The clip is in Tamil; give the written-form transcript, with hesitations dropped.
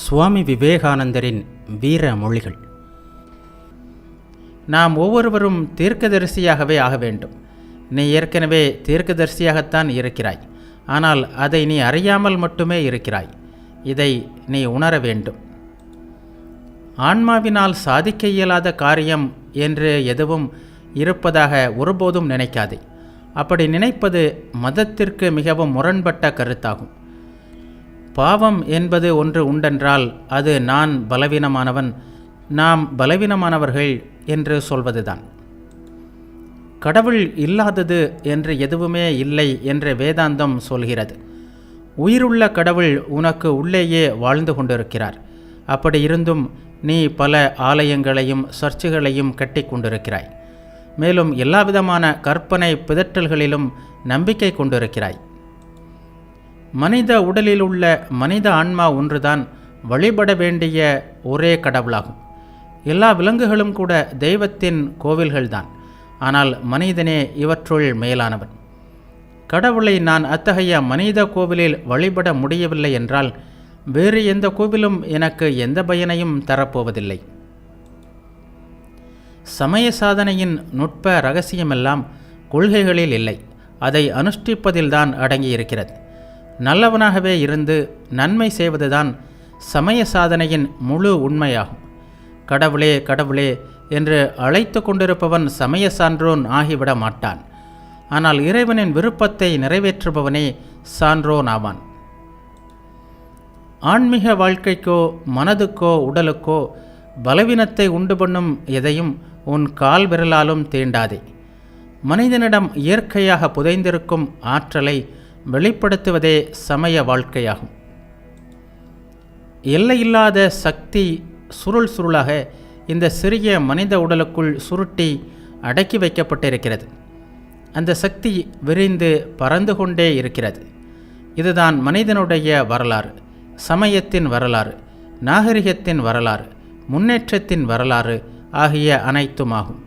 சுவாமி விவேகானந்தரின் வீர மொழிகள். நாம் ஒவ்வொருவரும் தீர்க்கதரிசியாகவே ஆக வேண்டும். நீ ஏற்கனவே தீர்க்கதரிசியாகத்தான் இருக்கிறாய். ஆனால் அதை நீ அறியாமல் மட்டுமே இருக்கிறாய். இதை நீ உணர வேண்டும். ஆன்மாவினால் சாதிக்க இயலாத காரியம் என்று எதுவும் இருப்பதாக ஒருபோதும் நினைக்காதே. அப்படி நினைப்பது மதத்திற்கு மிகவும் முரண்பட்ட கருத்தாகும். பாவம் என்பது ஒன்று உண்டென்றால் அது நான் பலவீனமானவன், நாம் பலவீனமானவர்கள் என்று சொல்வதுதான். கடவுள் இல்லாதது என்று எதுவுமே இல்லை என்று வேதாந்தம் சொல்கிறது. உயிருள்ள கடவுள் உனக்கு உள்ளேயே வாழ்ந்து கொண்டிருக்கிறார். அப்படி இருந்தும் நீ பல ஆலயங்களையும் சர்ச்சுகளையும் கட்டி கொண்டிருக்கிறாய். மேலும் எல்லாவிதமான கற்பனை பிதற்றல்களிலும் நம்பிக்கை கொண்டிருக்கிறாய். மனித உடலில் உள்ள மனித ஆன்மா ஒன்றுதான் வழிபட வேண்டிய ஒரே கடவுளாகும். எல்லா விலங்குகளும் கூட தெய்வத்தின் கோவில்கள்தான். ஆனால் மனிதனே இவற்றுள் மேலானவன். கடவுளை நான் அத்தகைய மனித கோவிலில் வழிபட முடியவில்லை என்றால் வேறு எந்த கோவிலும் எனக்கு எந்த பயனையும் தரப்போவதில்லை. சமய சாதனையின் நுட்ப இரகசியமெல்லாம் கொள்கைகளில் இல்லை, அதை அனுஷ்டிப்பதில்தான் அடங்கியிருக்கிறது. நல்லவனாகவே இருந்து நன்மை செய்வதுதான் சமய சாதனையின் முழு உண்மையாகும். கடவுளே கடவுளே என்று அழைத்து கொண்டிருப்பவன் சமய சான்றோன் ஆகிவிட மாட்டான். ஆனால் இறைவனின் விருப்பத்தை நிறைவேற்றுபவனே சான்றோன் ஆவான். ஆன்மீக வாழ்க்கைக்கோ மனதுக்கோ உடலுக்கோ பலவீனத்தை உண்டு பண்ணும் எதையும் உன் கால் விரலாலும் தீண்டாதே. மனிதனிடம் இயற்கையாக புதைந்திருக்கும் ஆற்றலை வெளிப்படுத்துவதே சமய வாழ்க்கையாகும். எல்லையில்லாத சக்தி சுருள் சுருளாக இந்த சிறிய மனித உடலுக்குள் சுருட்டி அடக்கி வைக்கப்பட்டிருக்கிறது. அந்த சக்தி விரிந்து பறந்து கொண்டே இருக்கிறது. இதுதான் மனிதனுடைய வரலாறு, சமயத்தின் வரலாறு, நாகரிகத்தின் வரலாறு, முன்னேற்றத்தின் வரலாறு ஆகிய அனைத்துமாகும்.